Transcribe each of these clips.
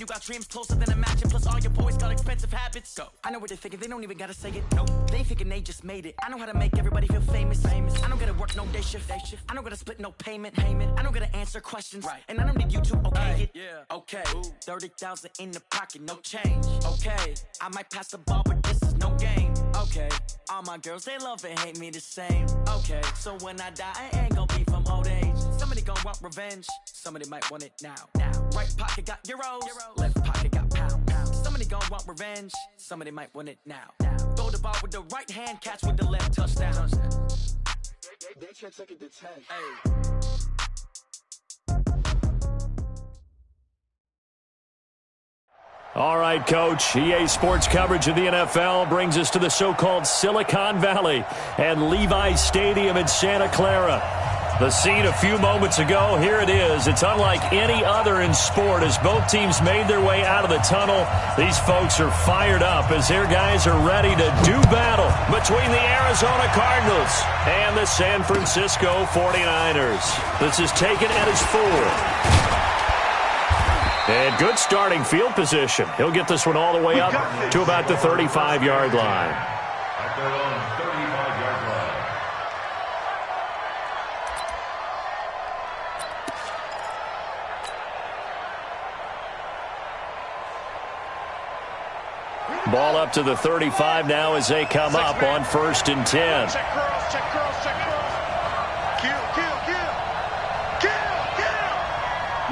you got dreams closer than a match, and plus all your boys got expensive habits. Go. I know what they're thinking, they don't even gotta say it. Nope. They thinking they just made it. I know how to make everybody feel famous. I don't gotta work no day shift. I don't gotta split no payment. I don't gotta answer questions. Right. And I don't need you to okay it. Yeah. Okay. 30,000 in the pocket, no change. Okay. I might pass the ball, but this is no game. Okay. All my girls, they love and hate me the same. Okay. So when I die, I ain't gonna be from old age. Somebody gon' want revenge. Somebody might want it now. Right pocket got euros. Left pocket got pounds. Somebody gon' want revenge. Somebody might want it now. Throw the ball with the right hand, catch with the left, touchdown. They can't take it to 10. Hey. All right, Coach. EA Sports coverage of the NFL brings us to the so-called Silicon Valley and Levi's Stadium in Santa Clara. The scene a few moments ago, here it is. It's unlike any other in sport as both teams made their way out of the tunnel. These folks are fired up as their guys are ready to do battle between the Arizona Cardinals and the San Francisco 49ers. This is taken at his 4. And good starting field position. He'll get this one all the way up to about the 35-yard line. Ball up to the 35 now as they come up on 1st and 10. Check cross, check cross, check cross. Kill.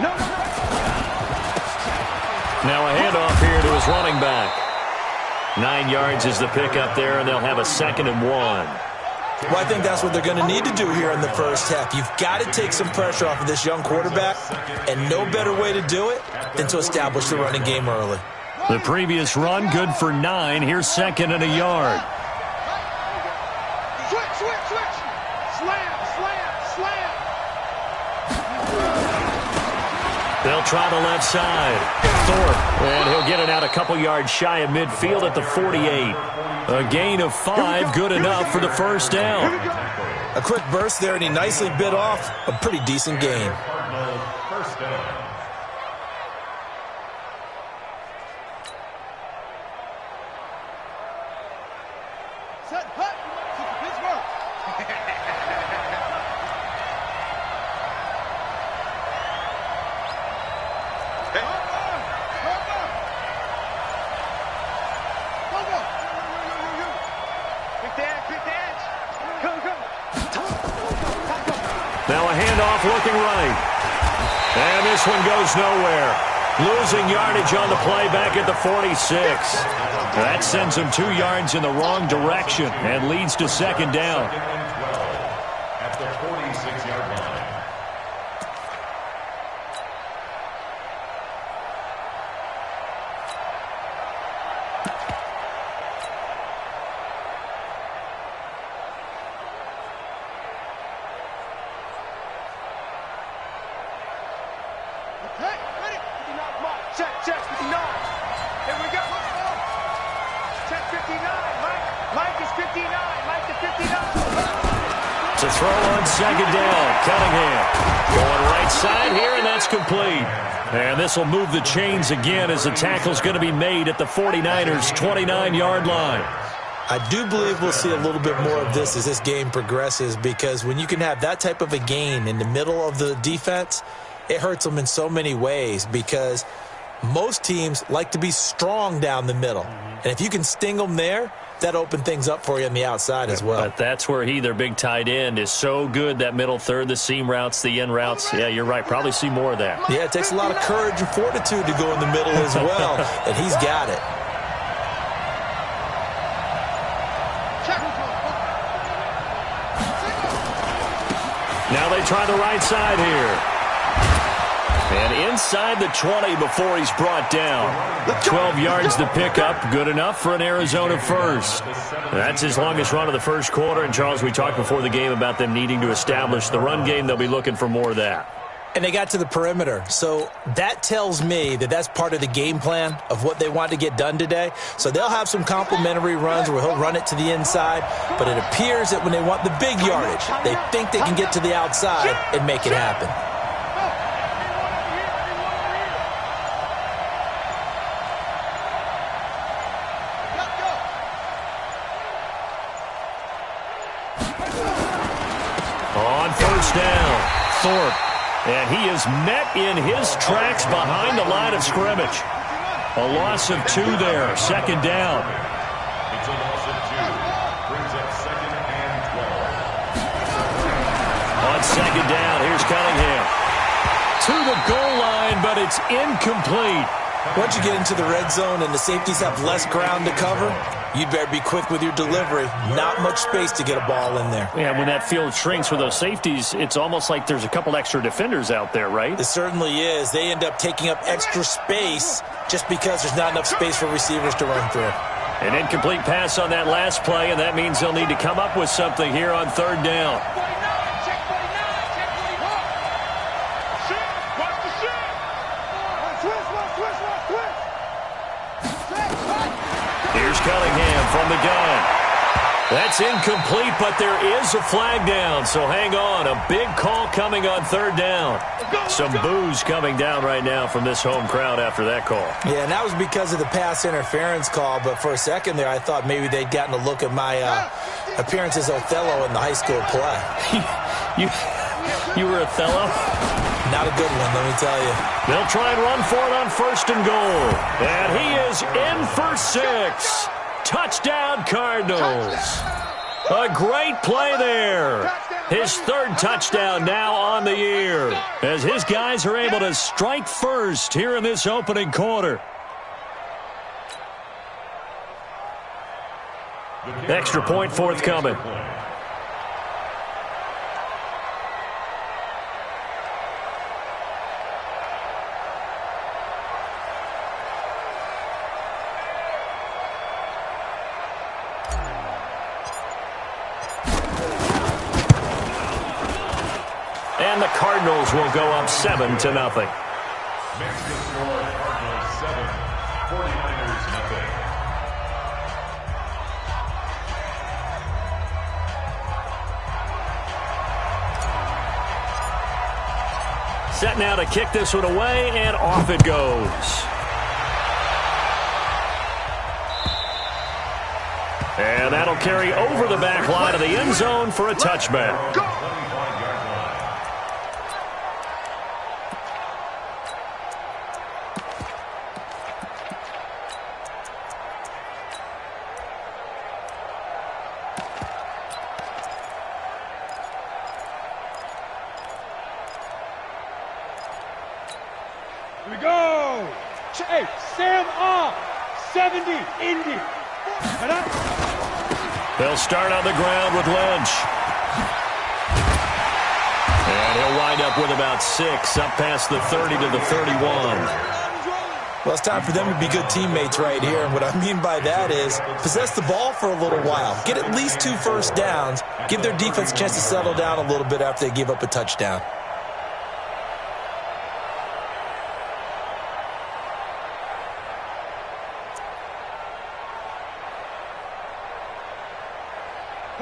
No. Now a handoff here to his running back. 9 yards is the pickup there, and they'll have a 2nd and 1. Well, I think that's what they're going to need to do here in the first half. You've got to take some pressure off of this young quarterback, and no better way to do it than to establish the running game early. The previous run, good for 9. Here's 2nd and a yard. Switch. Slam. They'll try the left side. Thorpe, and he'll get it out a couple yards shy of midfield at the 48. A gain of 5, good enough for the first down. A quick burst there, and he nicely bit off a pretty decent gain. First down. Now a handoff looking right. And this one goes nowhere. Losing yardage on the play back at the 46. That sends him 2 yards in the wrong direction and leads to 2nd down. At the 46-yard line. Check 59. Here we go. Check 59. Mike is 59. Mike to 59. It's a throw on 2nd down. Cunningham going right side here, and that's complete. And this will move the chains again as the tackle's going to be made at the 49ers' 29-yard line. I do believe we'll see a little bit more of this as this game progresses, because when you can have that type of a gain in the middle of the defense, it hurts them in so many ways, because most teams like to be strong down the middle. And if you can sting them there, that opens things up for you on the outside as well. But that's where their big tight end, is so good, that middle third, the seam routes, the in routes. Yeah, you're right. Probably see more of that. Yeah, it takes a lot of courage and fortitude to go in the middle as well, and he's got it. Now they try the right side here. And inside the 20 before he's brought down. 12 yards to pick up. Good enough for an Arizona first. That's his longest run of the first quarter. And, Charles, we talked before the game about them needing to establish the run game. They'll be looking for more of that. And they got to the perimeter. So that tells me that that's part of the game plan of what they want to get done today. So they'll have some complementary runs where he'll run it to the inside. But it appears that when they want the big yardage, they think they can get to the outside and make it happen. first down. Thorpe. And he is met in his tracks behind the line of scrimmage. A loss of 2 there. Second down. It's a loss of 2. Brings up 2nd and 12. On second down, here's Cunningham. To the goal line, but it's incomplete. Once you get into the red zone and the safeties have less ground to cover, you'd better be quick with your delivery. Not much space to get a ball in there. Yeah, when that field shrinks with those safeties, it's almost like there's a couple extra defenders out there, right? It certainly is. They end up taking up extra space just because there's not enough space for receivers to run through. An incomplete pass on that last play, and that means they'll need to come up with something here on third down. Here's Cunningham from the gun. That's incomplete, but there is a flag down, so hang on. A big call coming on third down. Some boos coming down right now from this home crowd after that call. Yeah, and that was because of the pass interference call, but for a second there I thought maybe they'd gotten a look at my appearance as Othello in the high school play. You were Othello? Not a good one, let me tell you. They'll try and run for it on first and goal. And he is in for 6. Touchdown, Cardinals. A great play there. His 3rd touchdown now on the year, as his guys are able to strike first here in this opening quarter. Extra point forthcoming. And the Cardinals will go up 7-0. Next to score, Cardinals 7, 49ers nothing. Set now to kick this one away, and off it goes. And that'll carry over the back line of the end zone for a touchback. Here we go. Hey, Sam off. 70, Indy. They'll start on the ground with Lynch. And he'll wind up with about 6, up past the 30 to the 31. Well, it's time for them to be good teammates right here. And what I mean by that is possess the ball for a little while. Get at least 2 first downs. Give their defense a chance to settle down a little bit after they give up a touchdown.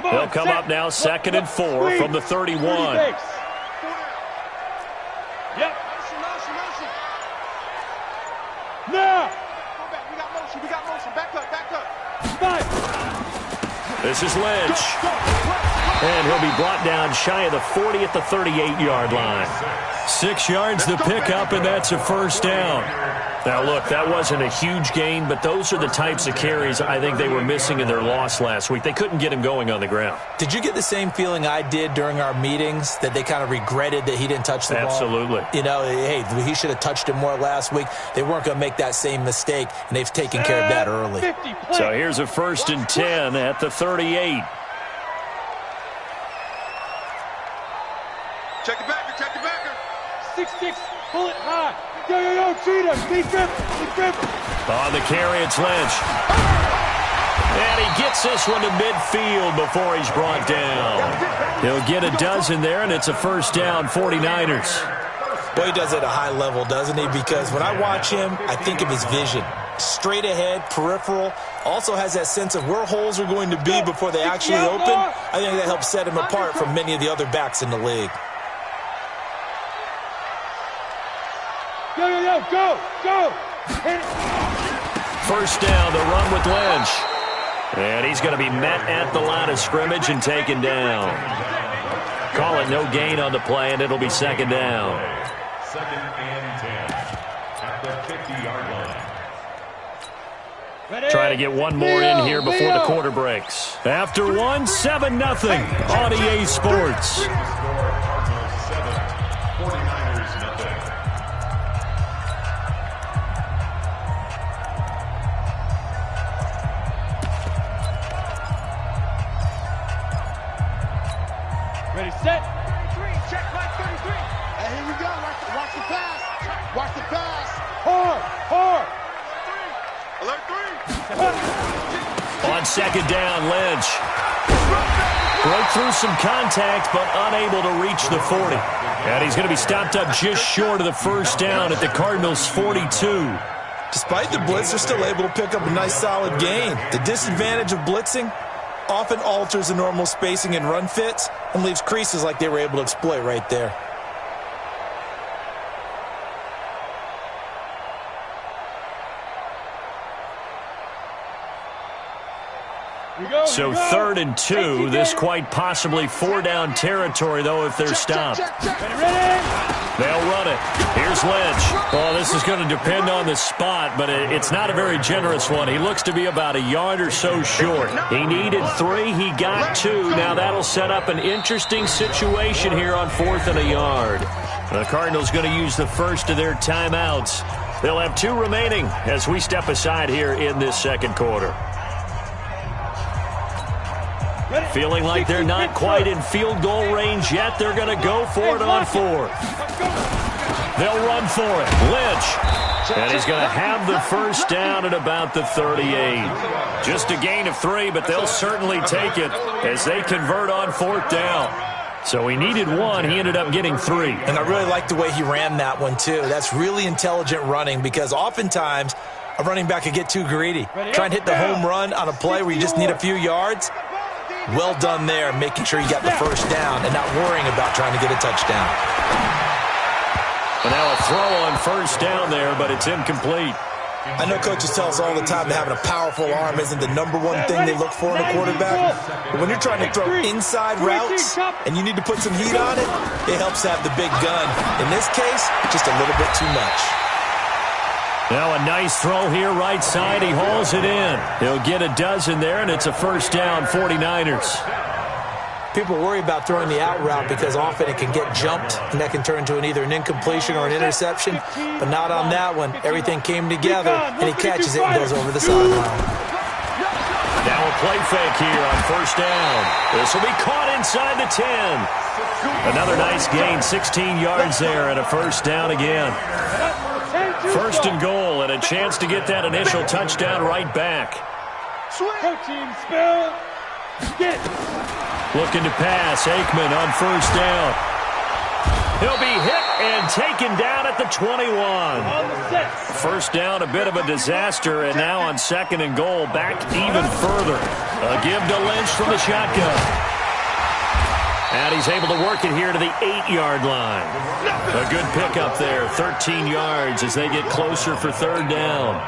They'll come up now 2nd and 4 from the 31. Yep. Now. We got motion. Back up. This is Lynch. And he'll be brought down shy of the 40 at the 38-yard line. 6 yards to pick up, and that's a first down. Now, look, that wasn't a huge gain, but those are the types of carries I think they were missing in their loss last week. They couldn't get him going on the ground. Did you get the same feeling I did during our meetings, that they kind of regretted that he didn't touch the ball? Absolutely. You know, hey, he should have touched it more last week. They weren't going to make that same mistake, and they've taken care of that early. So here's a 1st and 10 at the 38. Check the backer. 6'6", pull it high. Yo, Cheetah, keep gripping. On the carry, it's Lynch. And he gets this one to midfield before he's brought down. He'll get a dozen there, and it's a first down, 49ers. Well, he does it at a high level, doesn't he? Because when I watch him, I think of his vision. Straight ahead, peripheral. Also has that sense of where holes are going to be before they actually open. I think that helps set him apart from many of the other backs in the league. Go. First down, the run with Lynch. And he's going to be met at the line of scrimmage and taken down. call it no gain on the play, and it'll be second down. Second and 10 at the 50-yard line. Try to get one more in here before the quarter breaks. After one, 7-0 on EA Sports. Cardinals 7, 49ers nothing. Ready, set. 33, check back 33. And here we go. Watch the pass. Watch the pass. Hard. Alert 3. On second down, Lynch broke through some contact, but unable to reach the 40. And he's going to be stopped up just short of the first down at the Cardinals' 42. Despite the blitz, they're still able to pick up a nice solid gain. The disadvantage of blitzing often alters the normal spacing and run fits and leaves creases like they were able to exploit right there. So 3rd and 2, this quite possibly 4-down territory, though, if they're stopped. They'll run it. Here's Lynch. Oh, this is going to depend on the spot, but it's not a very generous one. He looks to be about a yard or so short. He needed 3. He got 2. Now that'll set up an interesting situation here on 4th and a yard. The Cardinals going to use the first of their timeouts. They'll have 2 remaining as we step aside here in this second quarter. Feeling like they're not quite in field goal range yet. They're going to go for it on 4th. They'll run for it. Lynch. And he's going to have the first down at about the 38. Just a gain of 3, but they'll certainly take it as they convert on 4th down. So he needed 1. He ended up getting 3. And I really like the way he ran that one, too. That's really intelligent running because oftentimes a running back could get too greedy. Try and hit the home run on a play where you just need a few yards. Well done there, making sure you got the first down and not worrying about trying to get a touchdown. And now a throw on first down there, but it's incomplete. I know coaches tell us all the time that having a powerful arm isn't the number one thing they look for in a quarterback. But when you're trying to throw inside routes and you need to put some heat on it, it helps to have the big gun. In this case, just a little bit too much. Now a nice throw here right side. He hauls it in. He'll get a dozen there, and it's a first down, 49ers. People worry about throwing the out route because often it can get jumped, and that can turn into either an incompletion or an interception. But not on that one. Everything came together, and he catches it and goes over the sideline. Now a play fake here on first down. This will be caught inside the 10. Another nice gain, 16 yards there, and a first down again. First and goal, and a chance to get that initial touchdown right back. Coaching spell. Get. Looking to pass. Aikman on first down. He'll be hit and taken down at the 21. First down, a bit of a disaster, and now on second and goal, back even further. A give to Lynch from the shotgun. And he's able to work it here to the 8-yard line. A good pickup there, 13 yards as they get closer for third down.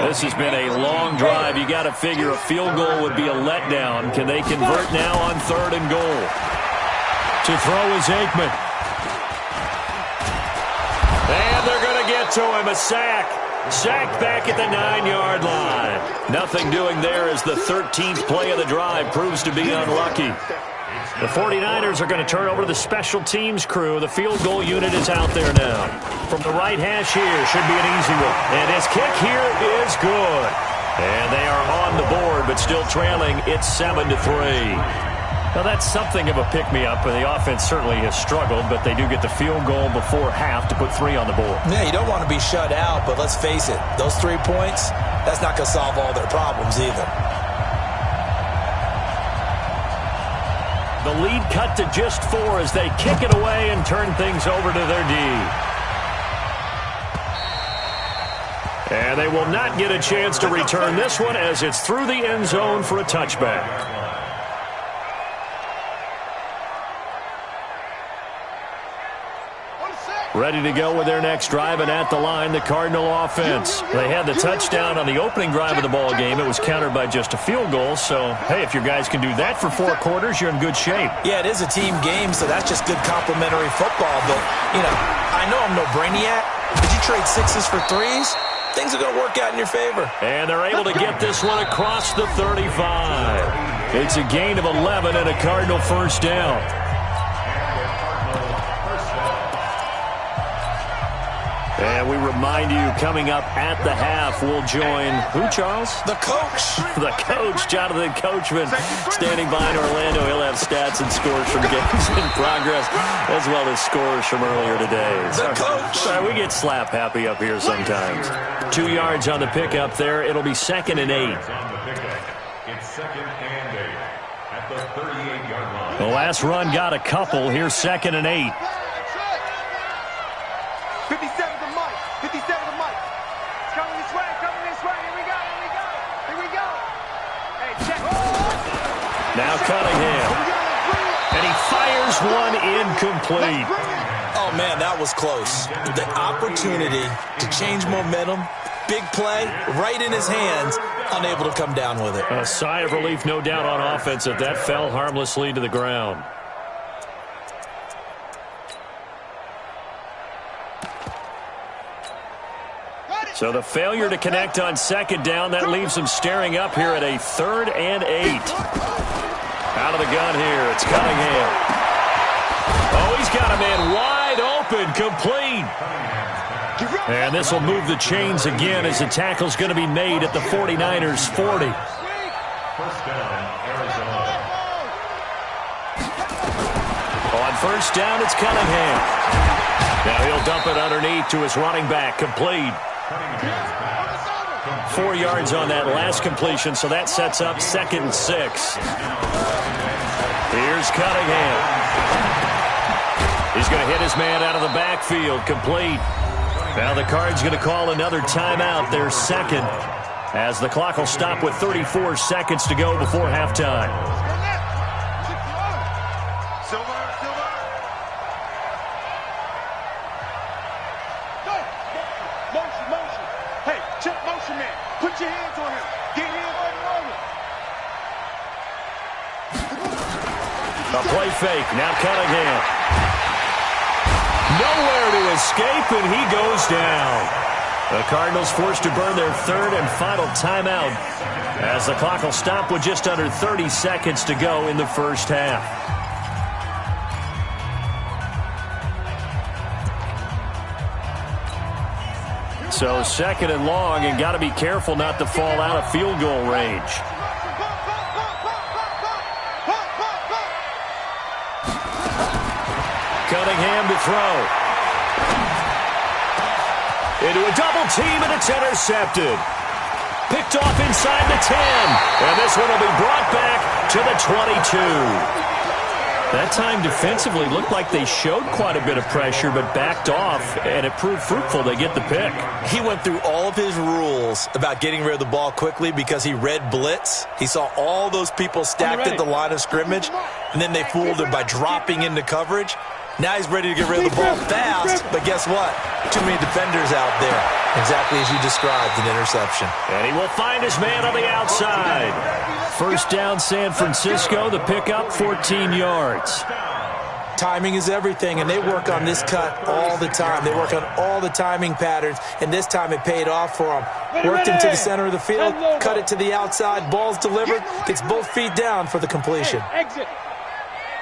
This has been a long drive. You got to figure a field goal would be a letdown. Can they convert now on third and goal? To throw is Aikman. And they're going to get to him, a sack. Sacked back at the 9-yard line. Nothing doing there as the 13th play of the drive proves to be unlucky. The 49ers are going to turn over to the special teams crew. The field goal unit is out there now. From the right hash here, should be an easy one. And his kick here is good. And they are on the board, but still trailing. It's 7-3. Now, that's something of a pick-me-up. The offense certainly has struggled, but they do get the field goal before half to put 3 on the board. Yeah, you don't want to be shut out, but let's face it. Those 3 points, that's not going to solve all their problems either. The lead cut to just 4 as they kick it away and turn things over to their D. And they will not get a chance to return this one as it's through the end zone for a touchback. Ready to go with their next drive, and at the line, the Cardinal offense. They had the touchdown on the opening drive of the ball game. It was countered by just a field goal. So, hey, if your guys can do that for 4 quarters, you're in good shape. Yeah, it is a team game, so that's just good complimentary football. But, I know I'm no brainiac. But you trade 6s for 3s, things are going to work out in your favor. And they're able to get this one across the 35. It's a gain of 11 and a Cardinal first down. And we remind you, coming up at the half, we'll join who, Charles? The coach. The coach, Jonathan Coachman, standing by in Orlando. He'll have stats and scores from games in progress, as well as scores from earlier today. The coach. Sorry, we get slap happy up here sometimes. 2 yards on the pickup there. It'll be 2nd and 8. It's 2nd and 8 at the 38-yard line. The last run got a couple. Here's 2nd and 8. 57 to Mike. 57 to Mike. It's coming this way. Coming this way. Here we go. Here we go. Here we go. Hey, check. Now Cunningham. And he fires one incomplete. Oh, man, that was close. The opportunity to change momentum, big play, right in his hands, unable to come down with it. A sigh of relief, no doubt, on offense if that fell harmlessly to the ground. So the failure to connect on 2nd down, that leaves them staring up here at a 3rd and 8. Out of the gun here, it's Cunningham. Oh, he's got a man wide open, complete. And this will move the chains again as the tackle's going to be made at the 49ers' 40. First down, Arizona. On first down, it's Cunningham. Now he'll dump it underneath to his running back, complete. 4 yards on that last completion, so that sets up 2nd and 6. Here's Cunningham. He's going to hit his man out of the backfield, complete. Now the Cards going to call another timeout, their 2nd, as the clock will stop with 34 seconds to go before halftime. A play fake. Now Cunningham. Nowhere to escape, and he goes down. The Cardinals forced to burn their 3rd and final timeout as the clock will stop with just under 30 seconds to go in the first half. So 2nd and long, and got to be careful not to fall out of field goal range. Cunningham to throw. Into a double team, and it's intercepted. Picked off inside the 10. And this one will be brought back to the 22. That time defensively looked like they showed quite a bit of pressure, but backed off, and it proved fruitful. They get the pick. He went through all of his rules about getting rid of the ball quickly because he read blitz. He saw all those people stacked at the line of scrimmage, and then they fooled him by dropping into coverage. Now he's ready to get rid of the ball fast, but guess what? Too many defenders out there. Exactly as you described, an interception. And he will find his man on the outside. First down, San Francisco. The pickup, 14 yards. Timing is everything, and they work on this cut all the time. They work on all the timing patterns, and this time it paid off for them. Worked him to the center of the field, cut it to the outside, ball's delivered, gets both feet down for the completion. Exit.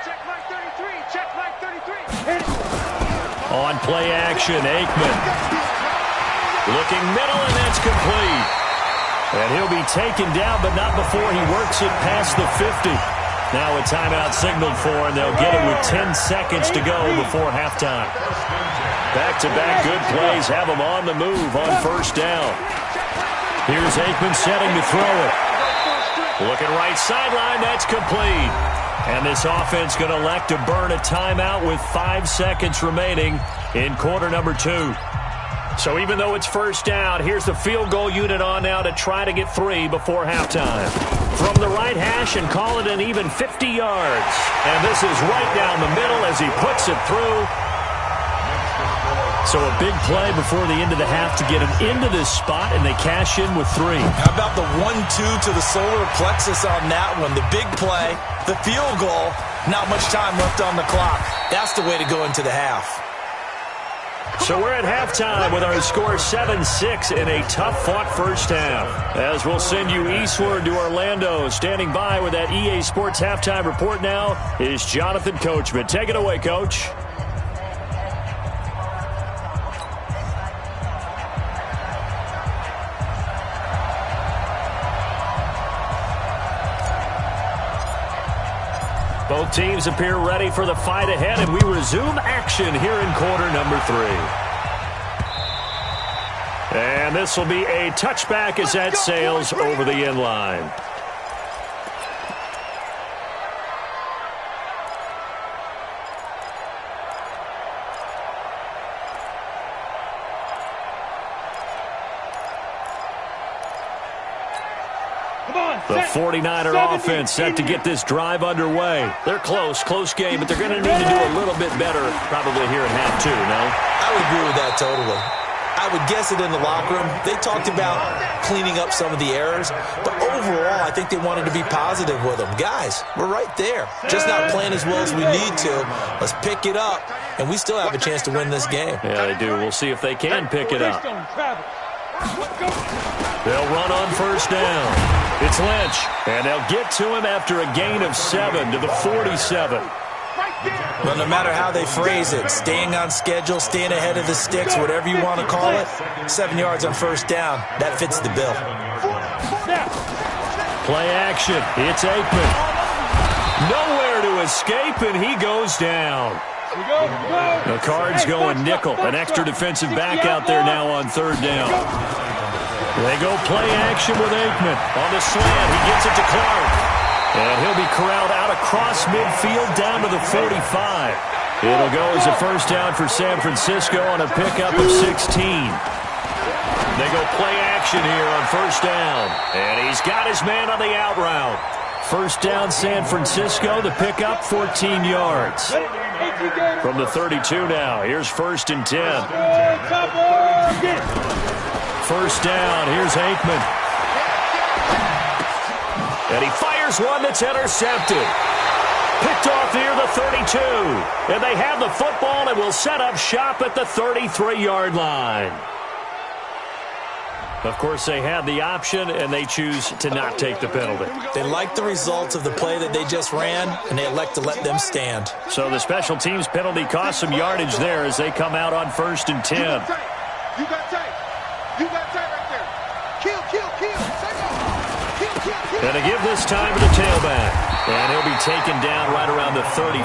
Check my 33. Check my 33. On play action, Aikman. Looking middle, and that's complete. And he'll be taken down, but not before he works it past the 50. Now a timeout signaled for, and they'll get it with 10 seconds to go before halftime. Back-to-back good plays have them on the move on first down. Here's Aikman setting to throw it. Looking right sideline, that's complete. And this offense going to elect to burn a timeout with 5 seconds remaining in quarter number 2. So even though it's first down, here's the field goal unit on now to try to get 3 before halftime. From the right hash and call it an even 50 yards. And this is right down the middle as he puts it through. So a big play before the end of the half to get them into this spot, and they cash in with 3. How about the 1-2 to the solar plexus on that one? The big play, the field goal, not much time left on the clock. That's the way to go into the half. So we're at halftime with our score 7-6 in a tough-fought first half. As we'll send you eastward to Orlando. Standing by with that EA Sports halftime report now is Jonathan Coachman. Take it away, Coach. Both teams appear ready for the fight ahead, and we resume action here in quarter number 3. And this will be a touchback as that sails over the end line. The 49er offense set to get this drive underway. They're close game, but they're going to need to do a little bit better probably here in half 2, no? I would agree with that totally. I would guess it in the locker room. They talked about cleaning up some of the errors, but overall, I think they wanted to be positive with them. Guys, we're right there. Just not playing as well as we need to. Let's pick it up, and we still have a chance to win this game. Yeah, they do. We'll see if they can pick it up. They'll run on first down. It's Lynch, and they'll get to him after a gain of 7 to the 47. Well, no matter how they phrase it, staying on schedule, staying ahead of the sticks, whatever you want to call it, 7 yards on first down, that fits the bill. Play action. It's Aikman. Nowhere to escape, and he goes down. The Cards going nickel. An extra defensive back out there now on third down. They go play action with Aikman. On the slant, he gets it to Clark. And he'll be corralled out across midfield down to the 45. It'll go as a first down for San Francisco on a pickup of 16. They go play action here on first down. And he's got his man on the out route. First down San Francisco, the pickup 14 yards. From the 32 now, here's 1st and 10. First down, here's Aikman. And he fires one that's intercepted. Picked off near the 32. And they have the football and will set up shop at the 33-yard line. Of course, they had the option, and they choose to not take the penalty. They like the results of the play that they just ran, and they elect to let them stand. So the special teams penalty cost some yardage there as they come out on 1st and 10. You got tape. You got tape right there. Kill. And to give this time to the tailback. And he'll be taken down right around the 34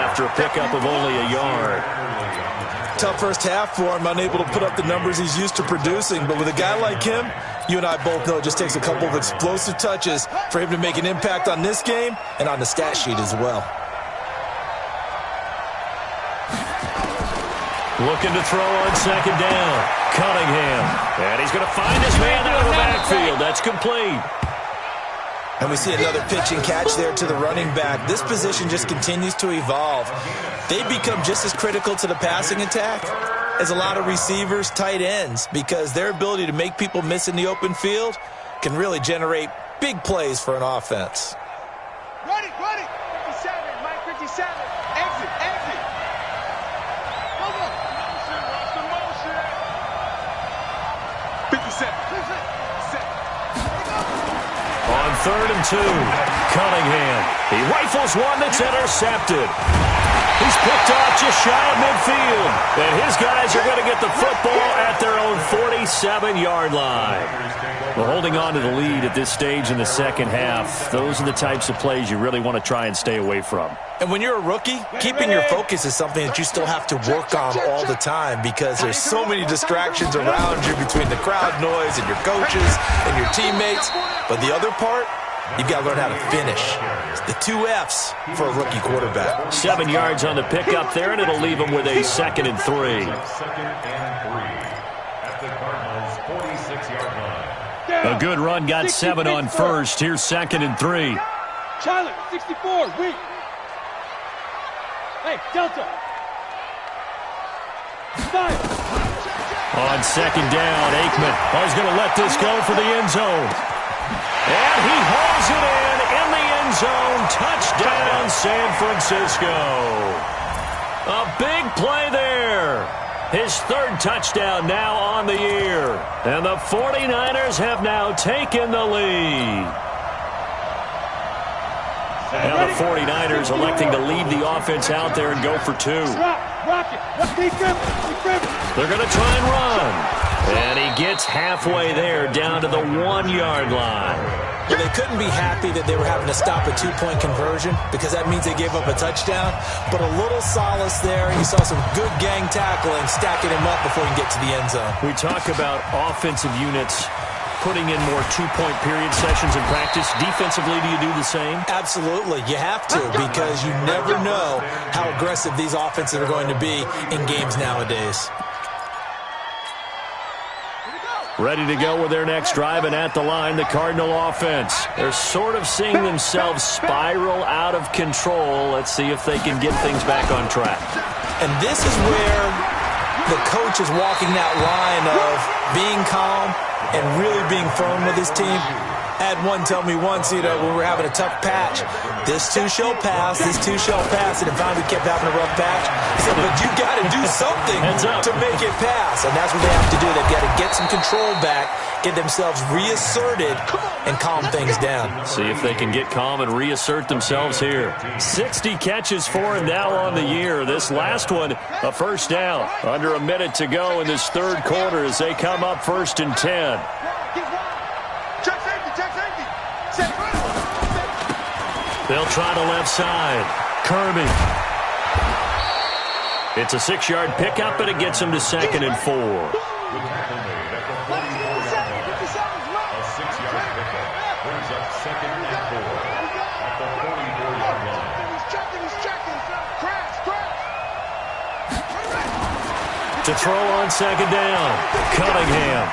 after a pickup of only a yard. Tough first half for him, unable to put up the numbers he's used to producing. But with a guy like him, you and I both know it just takes a couple of explosive touches for him to make an impact on this game and on the stat sheet as well. Looking to throw on second down. Cunningham. And he's going to find his man out of the backfield. That's complete. And we see another pitch and catch there to the running back. This position just continues to evolve. They become just as critical to the passing attack as a lot of receivers, tight ends, because their ability to make people miss in the open field can really generate big plays for an offense. Ready. 57, Mike 57. Exit. Go. 57. On 3rd and 2, Cunningham. He rifles one that's intercepted. He's picked off just shy of midfield. And his guys are going to get the football at their own 47-yard line. Well, holding on to the lead at this stage in the second half, those are the types of plays you really want to try and stay away from. And when you're a rookie, keeping your focus is something that you still have to work on all the time because there's so many distractions around you between the crowd noise and your coaches and your teammates. But the other part, you've got to learn how to finish. It's the 2 F's for a rookie quarterback. 7 yards on the pickup there, and it'll leave him with a 2nd and 3. 2nd and 3 at the Cardinals' 46-yard line. A good run got 7 on first. Here's 2nd and 3. Challenge 64, weak. Hey, Delta. 5. On second down, Aikman is going to let this go for the end zone. And he hauls it in the end zone. Touchdown, San Francisco. A big play there. His third touchdown now on the year. And the 49ers have now taken the lead. Now the 49ers electing to leave the offense out there and go for two. They're going to try and run. And he gets halfway there down to the 1-yard line. Well, they couldn't be happy that they were having to stop a two-point conversion because that means they gave up a touchdown. But a little solace there. You saw some good gang tackling, stacking him up before he can get to the end zone. We talk about offensive units putting in more two-point period sessions in practice. Defensively, do you do the same? Absolutely. You have to because you never know how aggressive these offenses are going to be in games nowadays. Ready to go with their next drive, and at the line, the Cardinal offense. They're sort of seeing themselves spiral out of control. Let's see if they can get things back on track. And this is where the coach is walking that line of being calm and really being firm with his team. I had one tell me once, when we were having a tough patch, this too shall pass, this too shall pass, and if we kept having a rough patch, he said, but you got to do something to make it pass, and that's what they have to do. They've got to get some control back, get themselves reasserted, and calm things down. See if they can get calm and reassert themselves here. 60 catches for him now on the year. This last one, a first down. Under a minute to go in this third quarter as they come up 1st and 10. They'll try the left side. Kirby. It's a 6-yard pickup, and it gets him to 2nd and 4. A 6-yard pickup brings up 2nd and 4 at the 44-yard line. To throw on second down. Cunningham.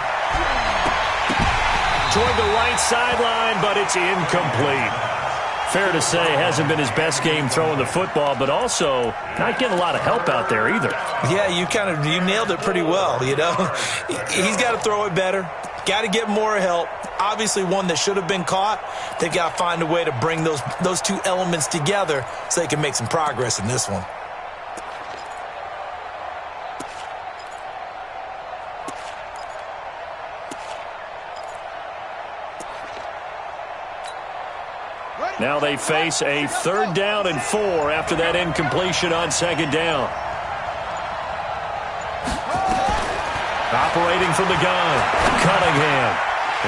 Toward the right sideline, but it's incomplete. Fair to say, hasn't been his best game throwing the football, but also not getting a lot of help out there either. Yeah, you nailed it pretty well, He's got to throw it better. Got to get more help. Obviously, one that should have been caught. They've got to find a way to bring those two elements together so they can make some progress in this one. Now they face a 3rd down and 4 after that incompletion on second down. Operating from the gun, Cunningham.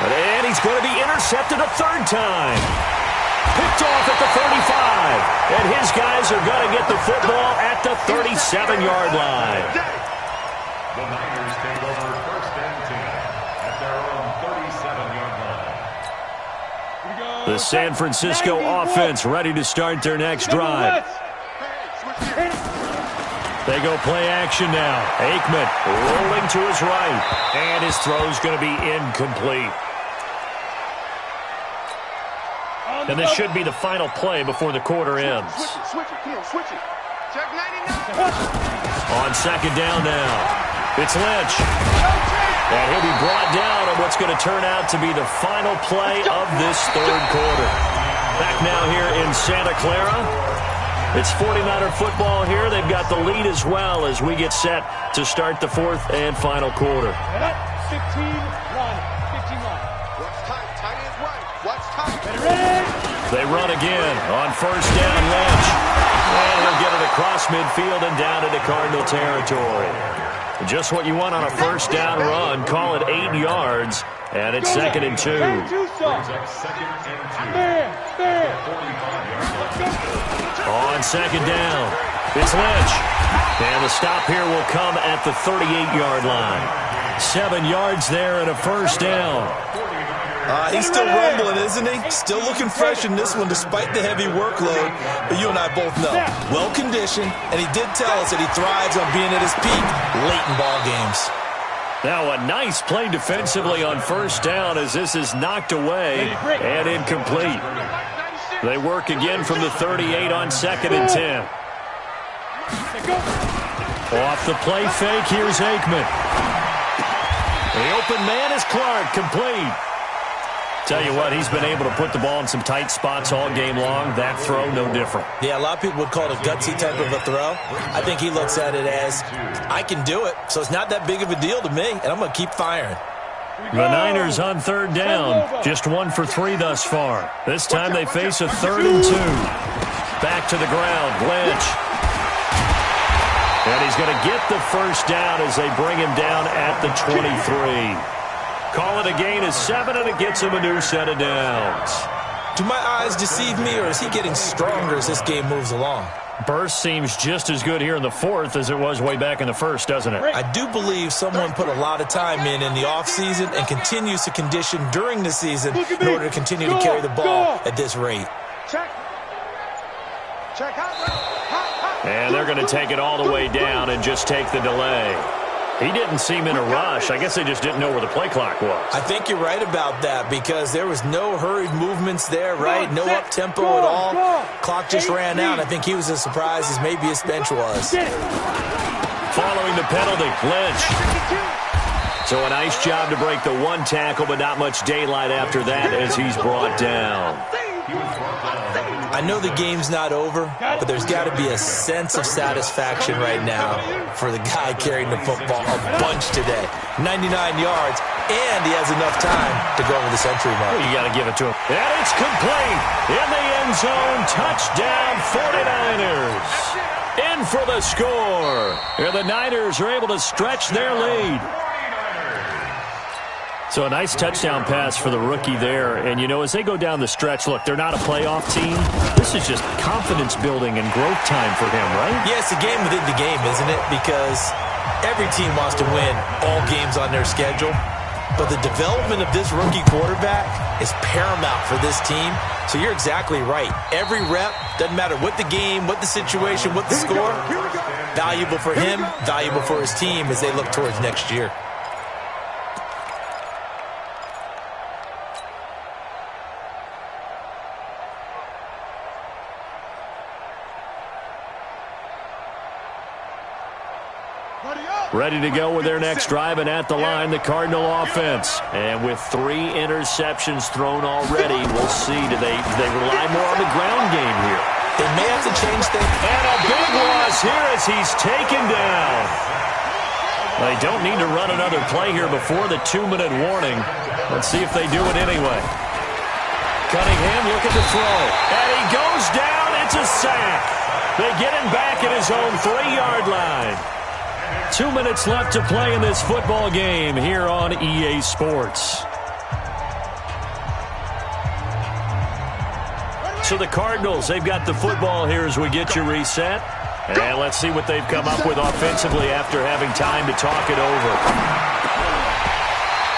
And he's going to be intercepted a 3rd time. Picked off at the 35. And his guys are going to get the football at the 37-yard line. The Niners take over 1st and 10 at their own 37-yard line. The San Francisco offense ready to start their next drive. They go play action now. Aikman rolling to his right. And his throw's going to be incomplete. And this should be the final play before the quarter ends. Switch it. Check 99. On second down now. It's Lynch. And he'll be brought down on what's going to turn out to be the final play of this third quarter. Back now here in Santa Clara. It's 49er football here. They've got the lead as well as we get set to start the 4th and final quarter. 15-1. What's time? Tight is right. What's time? Ready? They run again on first down. Lynch. And he'll get it across midfield and down into Cardinal territory. Just what you want on a first down run. Call it 8 yards. And it's 2nd and 2. On second down, it's Lynch. And the stop here will come at the 38-yard line. 7 yards there and a first down. He's still rumbling, isn't he? Still looking fresh in this one despite the heavy workload. But you and I both know, well-conditioned, and he did tell us that he thrives on being at his peak late in ball games. Now a nice play defensively on first down as this is knocked away and incomplete. They work again from the 38 on 2nd and 10. Off the play fake, here's Aikman. The open man is Clark, complete. Tell you what, he's been able to put the ball in some tight spots all game long. That throw, no different. Yeah, a lot of people would call it a gutsy type of a throw. I think he looks at it as, I can do it, so it's not that big of a deal to me, and I'm going to keep firing. The Niners on third down. Just 1 for 3 thus far. This time they face a 3rd and 2. Back to the ground, Lynch. And he's going to get the first down as they bring him down at the 23. Call it a gain of 7, and it gets him a new set of downs. Do my eyes deceive me, or is he getting stronger as this game moves along? Burst seems just as good here in the 4th as it was way back in the 1st, doesn't it? I do believe someone put a lot of time in the offseason and continues to condition during the season in order to continue to carry the ball at this rate. Check. And they're going to take it all the way down and just take the delay. He didn't seem in a rush. I guess they just didn't know where the play clock was. I think you're right about that because there was no hurried movements there, right? No up-tempo at all. Clock just ran out. I think he was as surprised as maybe his bench was. Following the penalty, Lynch. So a nice job to break the 1 tackle, but not much daylight after that as he's brought down. I know the game's not over, but there's got to be a sense of satisfaction right now for the guy carrying the football a bunch today. 99 yards, and he has enough time to go over the century mark. Well, you got to give it to him. And it's complete. In the end zone, touchdown 49ers. In for the score. And the Niners are able to stretch their lead. So a nice touchdown pass for the rookie there. And, you know, as they go down the stretch, look, they're not a playoff team. This is just confidence building and growth time for him, right? Yeah, it's a game within the game, isn't it? Because every team wants to win all games on their schedule. But the development of this rookie quarterback is paramount for this team. So you're exactly right. Every rep, doesn't matter what the game, what the situation, what the score, valuable for him, valuable for his team as they look towards next year. Ready to go with their next drive, and at the line, the Cardinal offense. And with 3 interceptions thrown already, we'll see. Do they rely more on the ground game here? They may have to change things. And a big loss here as he's taken down. They don't need to run another play here before the 2-minute warning. Let's see if they do it anyway. Cunningham looking to throw. And he goes down. It's a sack. They get him back at his own 3-yard line. 2 minutes left to play in this football game here on EA Sports. So the Cardinals, they've got the football here as we get you reset. And let's see what they've come up with offensively after having time to talk it over.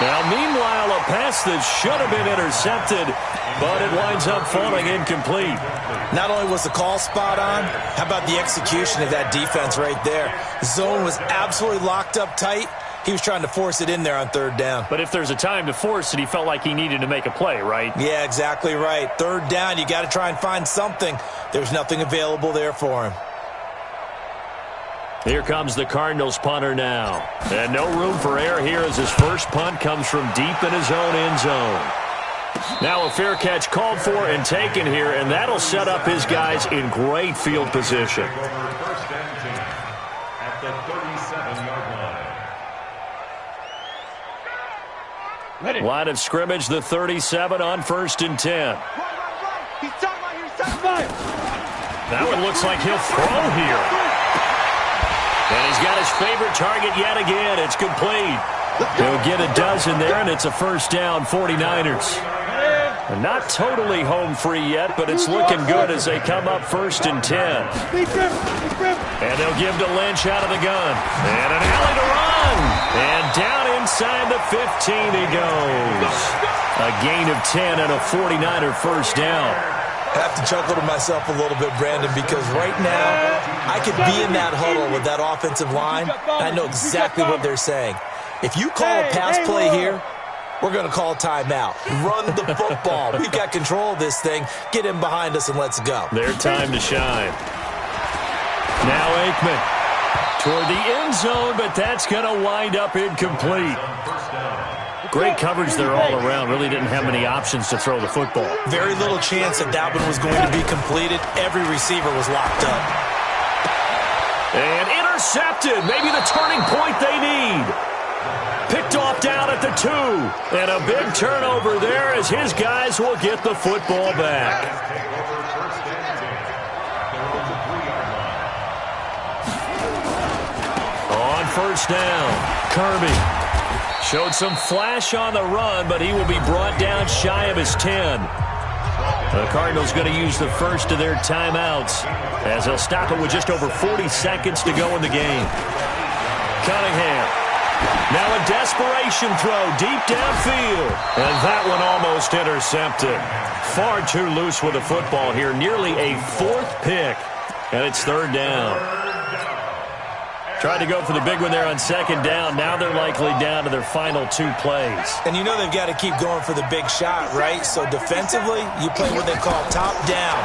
Now, meanwhile, a pass that should have been intercepted, but it winds up falling incomplete. Not only was the call spot on, how about the execution of that defense right there? The zone was absolutely locked up tight. He was trying to force it in there on 3rd down. But if there's a time to force it, he felt like he needed to make a play, right? Yeah, exactly right. 3rd down, you got to try and find something. There's nothing available there for him. Here comes the Cardinals punter now. And no room for error here as his first punt comes from deep in his own end zone. Now a fair catch called for and taken here, and that'll set up his guys in great field position. First and 10 at the 37-yard line. Line of scrimmage, the 37 on 1st and 10. That one looks like he'll throw here. And he's got his favorite target yet again. It's complete. He'll get a dozen there, and it's a first down, 49ers. And not totally home free yet, but it's looking good as they come up 1st and 10. And they'll give to Lynch out of the gun. And an alley to run. And down inside the 15 he goes. A gain of 10 and a 49er first down. I have to chuckle to myself a little bit, Brandon, because right now I could be in that huddle with that offensive line, and I know exactly what they're saying. If you call a pass play here, we're going to call a timeout. Run the football. We've got control of this thing. Get in behind us and let's go. Their time to shine. Now Aikman toward the end zone, but that's going to wind up incomplete. Great coverage there all around. Really didn't have many options to throw the football. Very little chance that one was going to be completed. Every receiver was locked up. And intercepted. Maybe the turning point they need. Picked off down at the 2. And a big turnover there as his guys will get the football back. On first down, Kirby showed some flash on the run, but he will be brought down shy of his 10. The Cardinals going to use the first of their timeouts as they'll stop it with just over 40 seconds to go in the game. Cunningham. Now a desperation throw deep downfield. And that one almost intercepted. Far too loose with the football here. Nearly a 4th pick. And it's 3rd down. Tried to go for the big one there on 2nd down. Now they're likely down to their final 2 plays. And you know they've got to keep going for the big shot, right? So defensively, you play what they call top down.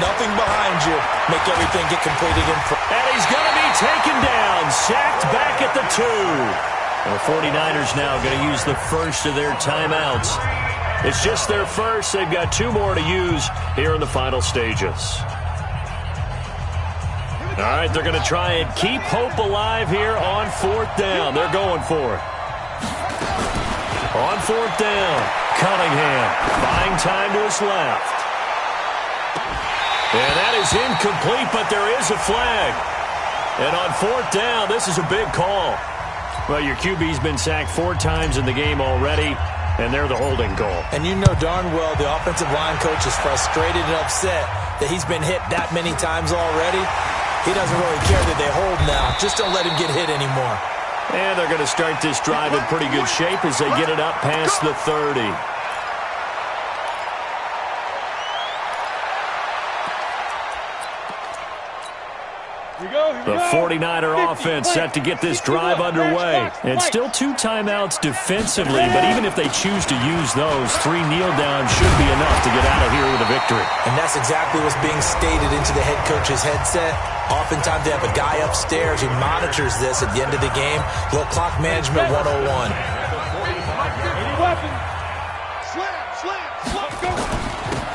Nothing behind you. Make everything get completed in front. And he's going to be taken down. Sacked back at the 2. The 49ers now going to use the first of their timeouts. It's just their first. They've got 2 more to use here in the final stages. All right, they're going to try and keep hope alive here on 4th down. They're going for it. On 4th down, Cunningham buying time to his left. And that is incomplete, but there is a flag. And on 4th down, this is a big call. Well, your QB's been sacked 4 times in the game already, and they're the holding call. And you know darn well the offensive line coach is frustrated and upset that he's been hit that many times already. He doesn't really care that they hold now. Just don't let him get hit anymore. And they're going to start this drive in pretty good shape as they get it up past the 30. The 49er offense set to get this drive underway. And still 2 timeouts defensively, but even if they choose to use those, 3 kneel downs should be enough to get out of here with a victory. And that's exactly what's being stated into the head coach's headset. Oftentimes they have a guy upstairs who monitors this at the end of the game. Little clock management 101.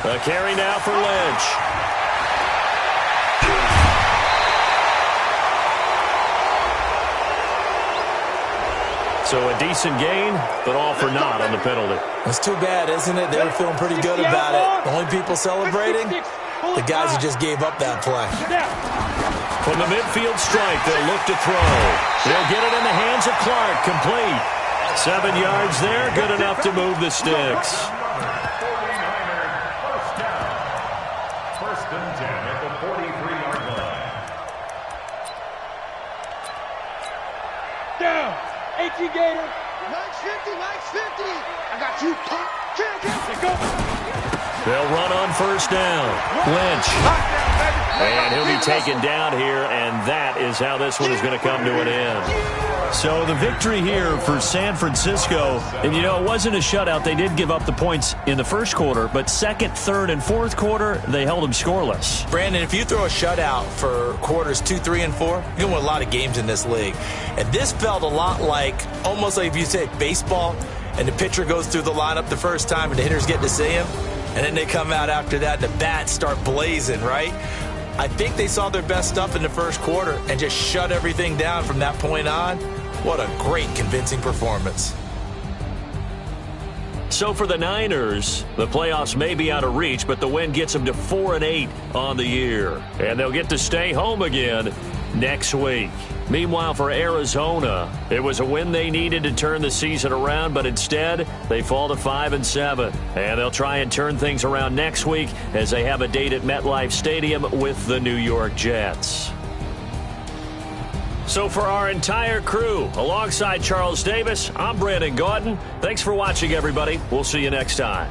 A carry now for Lynch. So a decent gain, but all for naught on the penalty. It's too bad, isn't it? They were feeling pretty good about it. The only people celebrating, the guys who just gave up that play. From the midfield strike, they'll look to throw. They'll get it in the hands of Clark, complete. 7 yards there, good enough to move the sticks. 1st and 10 at the 43-yard line. Down. 18 Gator. 950. I got you. Go. They'll run on 1st down. Lynch. And he'll be taken down here, and that is how this one is going to come to an end. So the victory here for San Francisco, and you know, it wasn't a shutout. They did give up the points in the 1st quarter, but 2nd, 3rd, and 4th quarter, they held them scoreless. Brandon, if you throw a shutout for quarters 2, 3, and 4, you're going to win a lot of games in this league. And this felt a lot like, almost like if you say baseball, and the pitcher goes through the lineup the first time, and the hitters get to see him, and then they come out after that, and the bats start blazing, right? I think they saw their best stuff in the 1st quarter and just shut everything down from that point on. What a great, convincing performance. So for the Niners, the playoffs may be out of reach, but the win gets them to 4-8 on the year. And they'll get to stay home again next week. Meanwhile, for Arizona, it was a win they needed to turn the season around, but instead, they fall to 5-7. And they'll try and turn things around next week as they have a date at MetLife Stadium with the New York Jets. So for our entire crew, alongside Charles Davis, I'm Brandon Gaudin. Thanks for watching, everybody. We'll see you next time.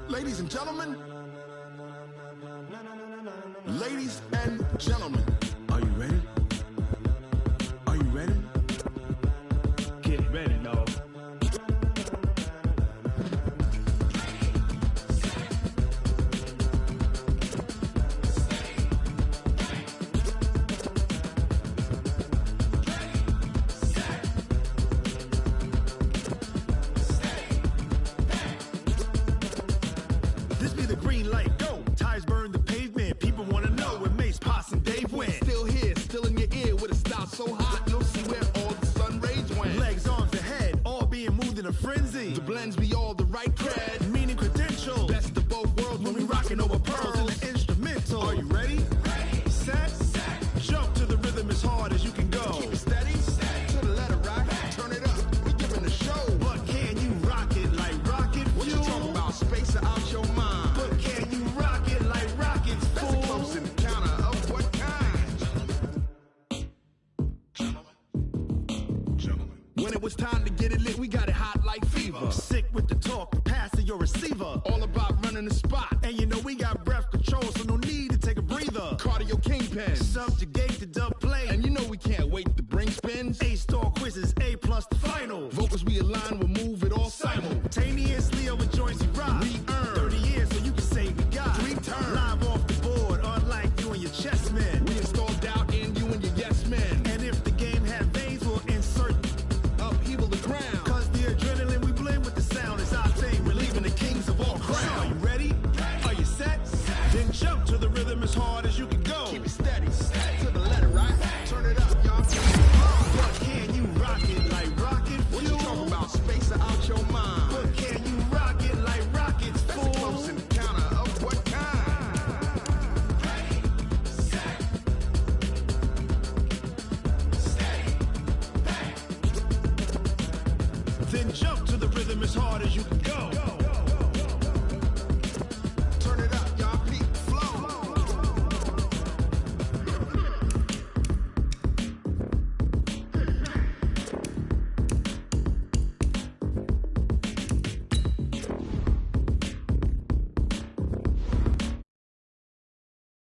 Ladies and gentlemen, ladies and gentlemen, are you ready? Are you ready? blends be all the right cred. Meaning credential. Best of both worlds when we rockin' over pearls in the instrumental. Are you ready? Ready. Set. Jump to the rhythm as hard as you can go. Keep it steady. To the letter rock. Turn it up. We giving a show. But can you rock it like rocket fuel? What you talking about? Space out your mind. But can you rock it like rockets, fool? That's a close encounter of what kind? Gentlemen. When it was time to get it lit, we got it hot like fever. Sick with the talk, passing your receiver. All about running the spot. And you know we got breath control, so no need to take a breather. Cardio kingpin. Subjugate the dub play. And you know we can't wait to bring spins. A-star quizzes, A+ the final. Vocals we align, we'll move it all simultaneously over joints we rock. We earn 30 years, so you can say we got 3 turns. Live off the board, unlike you and your chess men. We install doubt in you and your yes men. And if the game had veins, we'll insert upheaval the ground. Cause the adrenaline we blend with the sound is our thing. We're leaving the kings of all crowns. So are you ready? Are you set? Then jump to the rhythm as hard as you can go. Keep it steady. To the letter, right? Turn it up, y'all. But can you rock it like rocket fuel? What you talking about? Space out your mind. But can you rock it like rockets, fool? That's a close encounter of what kind? Ready, set, steady, bang. Then jump to the rhythm as hard as you can go.